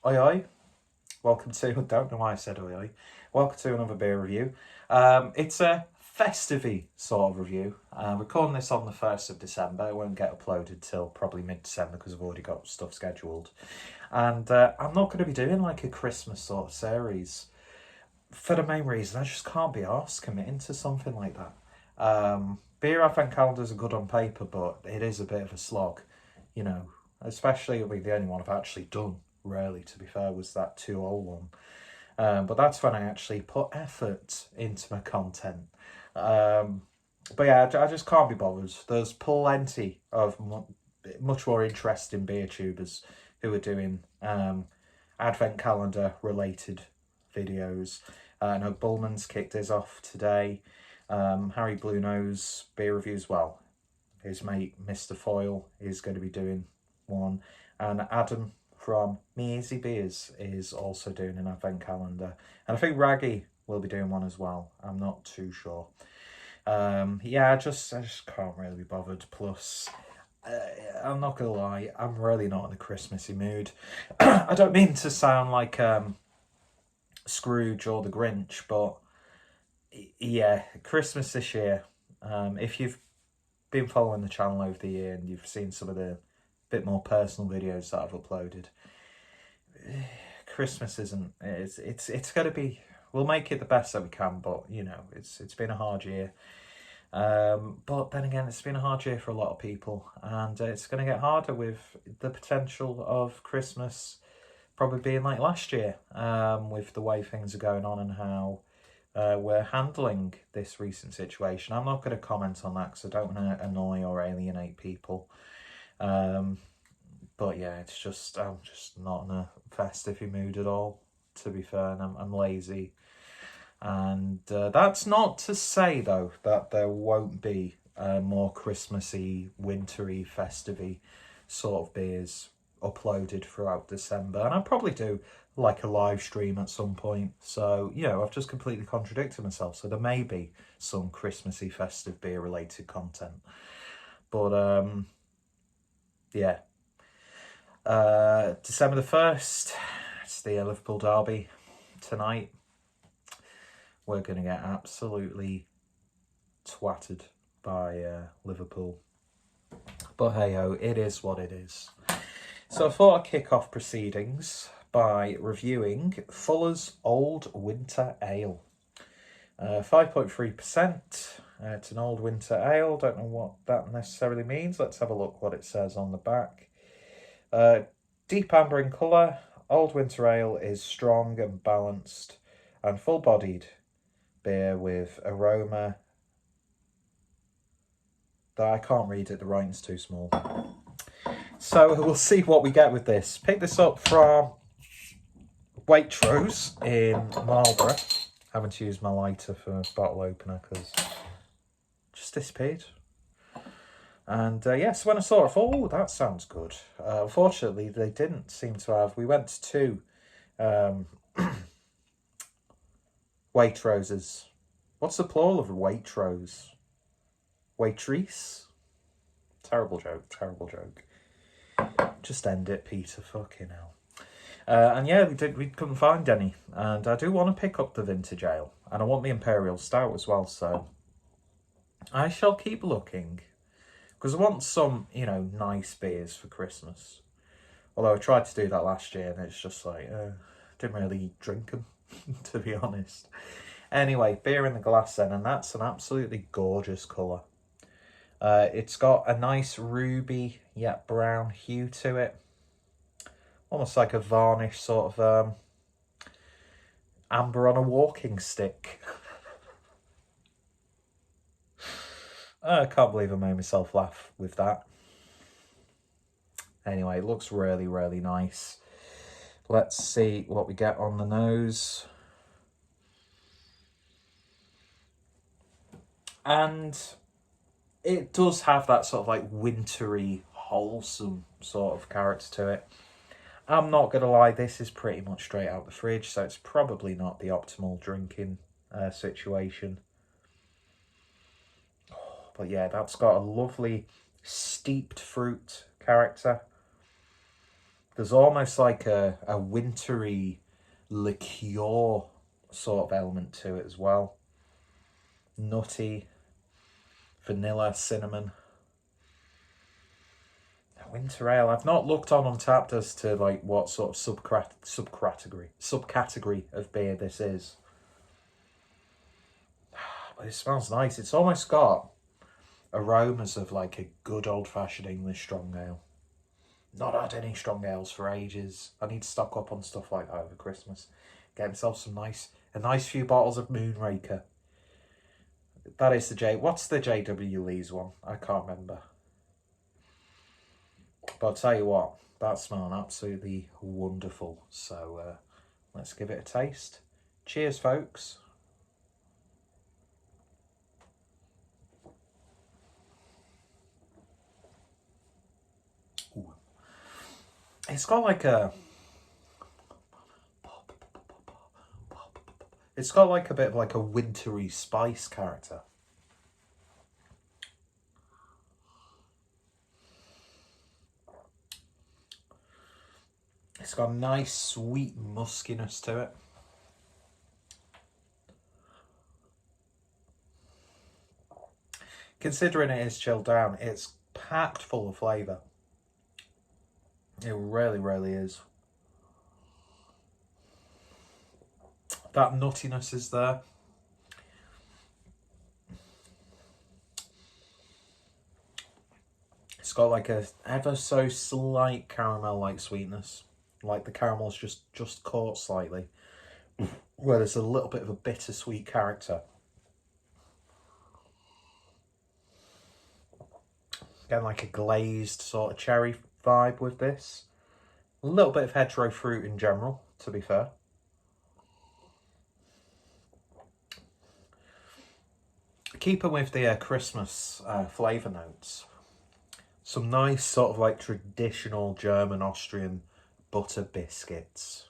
Oi oi, welcome to, I don't know why I said oi oi, welcome to another beer review. It's a festive sort of review. Recording this on the 1st of December, it won't get uploaded till probably mid-December because I've already got stuff scheduled. And I'm not going to be doing like a Christmas sort of series for the main reason I just can't be arsed committing to something like that. Beer advent calendars are good on paper, but it is a bit of a slog, you know, especially the only one I've actually done, really, to be fair, was that 2-0 one. But that's when I actually put effort into my content. But yeah, I just can't be bothered. There's plenty of much more interesting beer tubers who are doing advent calendar related videos. I know Bullman's kicked his off today. Harry Bluenose beer reviews, well, his mate Mr. Foyle is going to be doing one, and Adam from Me Easy Beers is also doing an advent calendar, and I think Raggy will be doing one as well. I'm not too sure. Yeah, I just can't really be bothered. Plus, I'm not gonna lie, I'm really not in a Christmassy mood. I don't mean to sound like Scrooge or the Grinch, but yeah, Christmas this year. If you've been following the channel over the year and you've seen some of the bit more personal videos that I've uploaded, Christmas isn't. It's gonna be. We'll make it the best that we can, but you know, it's been a hard year. But then again, it's been a hard year for a lot of people, and it's going to get harder with the potential of Christmas probably being like last year, with the way things are going on and how we're handling this recent situation. I'm not going to comment on that because I don't want to annoy or alienate people. But yeah, it's just, I'm just not in a festive mood at all, to be fair, and I'm lazy. And that's not to say, though, that there won't be more Christmassy, wintry, festive sort of beers uploaded throughout December. And I'll probably do like a live stream at some point. So, you know, I've just completely contradicted myself. So there may be some Christmassy, festive beer related content. But yeah. December the 1st, it's the Liverpool derby tonight. We're going to get absolutely twatted by Liverpool. But hey ho, it is what it is. So I thought I'd kick off proceedings by reviewing Fuller's Old Winter Ale. 5.3%. It's an old winter ale. Don't know what that necessarily means. Let's have a look what it says on the back. Deep amber in colour. Old winter ale is strong and balanced and full-bodied beer with aroma that I can't read it, the writing's too small. So we'll see what we get with this. Pick this up from Waitrose in Marlborough. Having to use my lighter for a bottle opener because it just disappeared. And yes, when I saw it, I thought, oh, that sounds good. Unfortunately, they didn't seem to have. We went to Waitroses. What's the plural of Waitrose? Waitrese? Terrible joke. Just end it, Peter. Fucking hell. And yeah, we couldn't find any. And I do want to pick up the vintage ale. And I want the Imperial Stout as well, so I shall keep looking. Because I want some, you know, nice beers for Christmas. Although I tried to do that last year and it's just like, didn't really drink them, to be honest. Anyway, beer in the glass then, and that's an absolutely gorgeous colour. It's got a nice ruby yet brown hue to it. Almost like a varnish sort of amber on a walking stick. I can't believe I made myself laugh with that. Anyway, it looks really, really nice. Let's see what we get on the nose. And it does have that sort of like wintry, wholesome sort of character to it. I'm not going to lie, this is pretty much straight out the fridge, so it's probably not the optimal drinking situation. But yeah, that's got a lovely steeped fruit character. There's almost like a wintry liqueur sort of element to it as well. Nutty, vanilla, cinnamon. Winter ale. I've not looked on Untappd as to like what sort of subcategory of beer this is. But it smells nice. It's almost got aromas of like a good old-fashioned English strong ale. Not had any strong ales for ages. I need to stock up on stuff like that over Christmas. Get myself a nice few bottles of Moonraker. That is what's the JW Lee's one? I can't remember. But I'll tell you what, that smells absolutely wonderful. So let's give it a taste. Cheers, folks. Ooh. It's got like a... It's got like a bit of like a wintry spice character. It's got a nice sweet muskiness to it. Considering it is chilled down, it's packed full of flavour. It really, really is. That nuttiness is there. It's got like a ever so slight caramel-like sweetness. Like the caramel's just caught slightly, where there's a little bit of a bittersweet character. Again, like a glazed sort of cherry vibe with this. A little bit of hedgerow fruit in general, to be fair. Keeping with the Christmas flavour notes. Some nice sort of like traditional German, Austrian butter biscuits,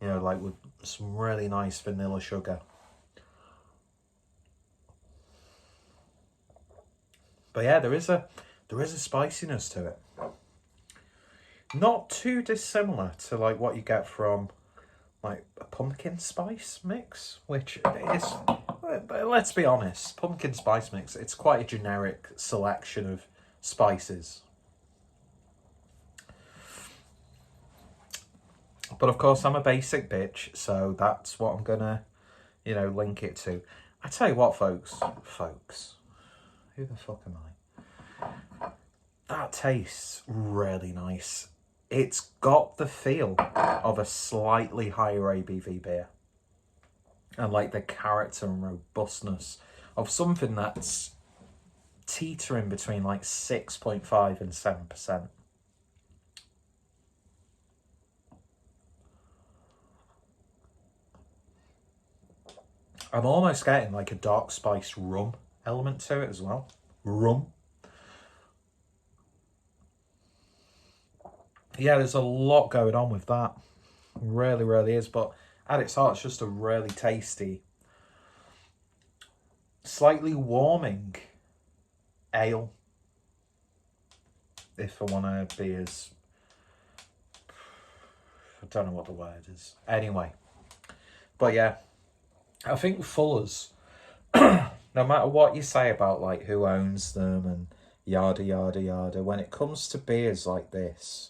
you know, like with some really nice vanilla sugar. But yeah, there is a spiciness to it. Not too dissimilar to like what you get from like a pumpkin spice mix, which is, let's be honest, pumpkin spice mix, it's quite a generic selection of spices. But of course, I'm a basic bitch, so that's what I'm gonna, you know, link it to. I tell you what, folks, who the fuck am I? That tastes really nice. It's got the feel of a slightly higher ABV beer. And like the character and robustness of something that's teetering between like 6.5 and 7%. I'm almost getting like a dark spiced rum element to it as well. Rum. Yeah, there's a lot going on with that. Really, really is. But at its heart, it's just a really tasty, slightly warming ale. If I want to be as... I don't know what the word is. Anyway. But yeah. I think Fuller's, no matter what you say about like who owns them and yada yada yada, when it comes to beers like this,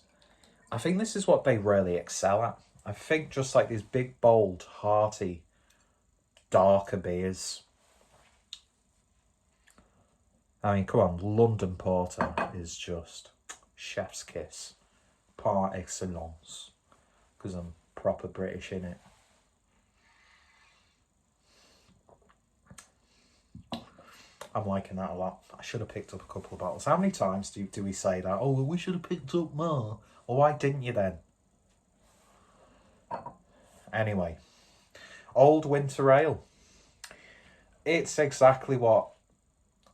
I think this is what they really excel at. I think just like these big, bold, hearty, darker beers. I mean, come on, London Porter is just chef's kiss par excellence, because I'm proper British in it. I'm liking that a lot. I should have picked up a couple of bottles. How many times do we say that? Oh, well, we should have picked up more. Well, why didn't you then? Anyway, Old Winter Ale. It's exactly what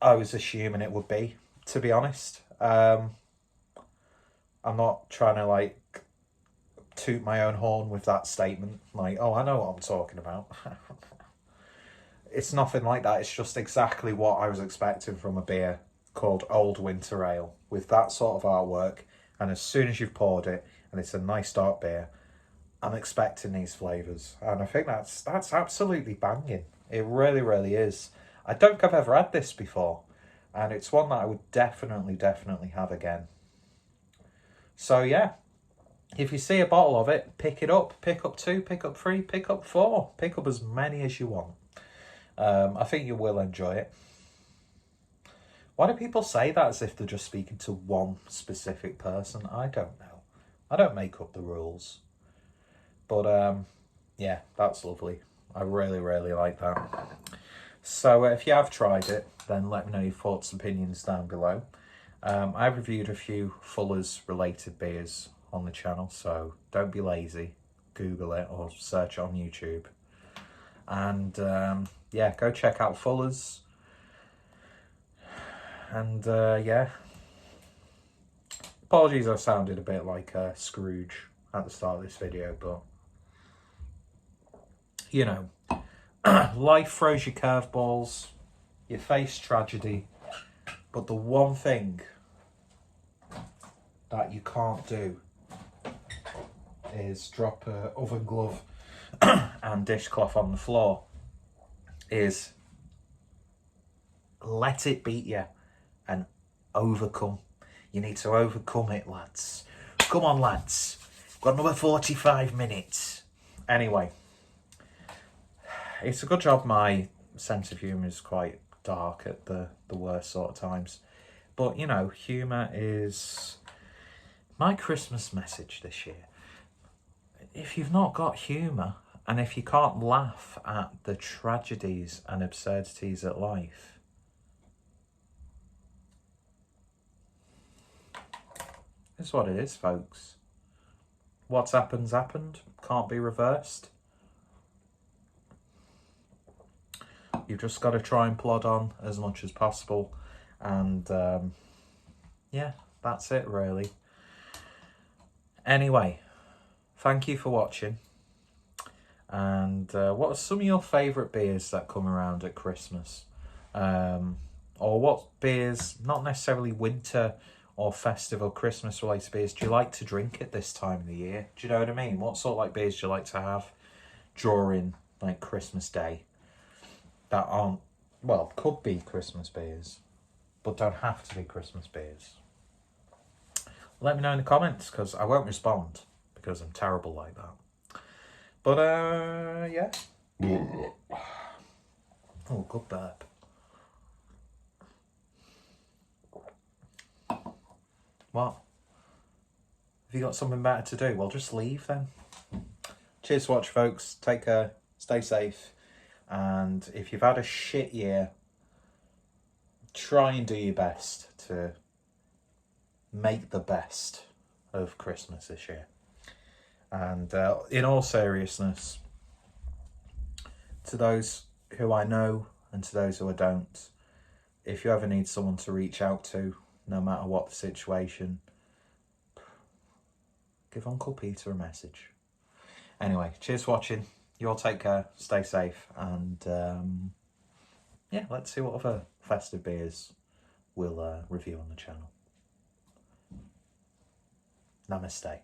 I was assuming it would be, to be honest. I'm not trying to like toot my own horn with that statement. Like, oh, I know what I'm talking about. It's nothing like that. It's just exactly what I was expecting from a beer called Old Winter Ale, with that sort of artwork And as soon as you've poured it, and it's a nice dark beer, I'm expecting these flavours. And I think that's absolutely banging. It really, really is. I don't think I've ever had this before. And it's one that I would definitely have again. So yeah, if you see a bottle of it, pick it up. Pick up 2, pick up 3, pick up 4. Pick up as many as you want. I think you will enjoy it. Why do people say that as if they're just speaking to one specific person? I don't know. I don't make up the rules. But yeah, that's lovely. I really, really like that. So if you have tried it, then let me know your thoughts and opinions down below. I've reviewed a few Fuller's related beers on the channel, so don't be lazy. Google it or search it on YouTube. And yeah, go check out Fuller's. And yeah, apologies I sounded a bit like Scrooge at the start of this video, but you know, life throws you curveballs, you face tragedy, but the one thing that you can't do is drop a oven glove and dishcloth on the floor, is let it beat you and overcome. You need to overcome it, lads. Come on, lads. Got another 45 minutes. Anyway, it's a good job my sense of humour is quite dark at the worst sort of times. But, you know, humour is my Christmas message this year. If you've not got humour, and if you can't laugh at the tragedies and absurdities at life, it's what it is, folks. What's happened's happened. Can't be reversed. You've just got to try and plod on as much as possible. And yeah, that's it really. Anyway, thank you for watching. And what are some of your favourite beers that come around at Christmas? Or what beers, not necessarily winter or festive or Christmas related beers, do you like to drink at this time of the year? Do you know what I mean? What sort of like beers do you like to have during like Christmas Day that aren't, well, could be Christmas beers, but don't have to be Christmas beers? Let me know in the comments, because I won't respond because I'm terrible like that. But yeah. Oh, good burp. What? Have you got something better to do? Well, just leave then. Cheers for watching, folks. Take care. Stay safe. And if you've had a shit year, try and do your best to make the best of Christmas this year. And in all seriousness, to those who I know and to those who I don't, if you ever need someone to reach out to, no matter what the situation, give Uncle Peter a message. Anyway, cheers for watching. You all take care, stay safe, and yeah, let's see what other festive beers we'll review on the channel. Namaste.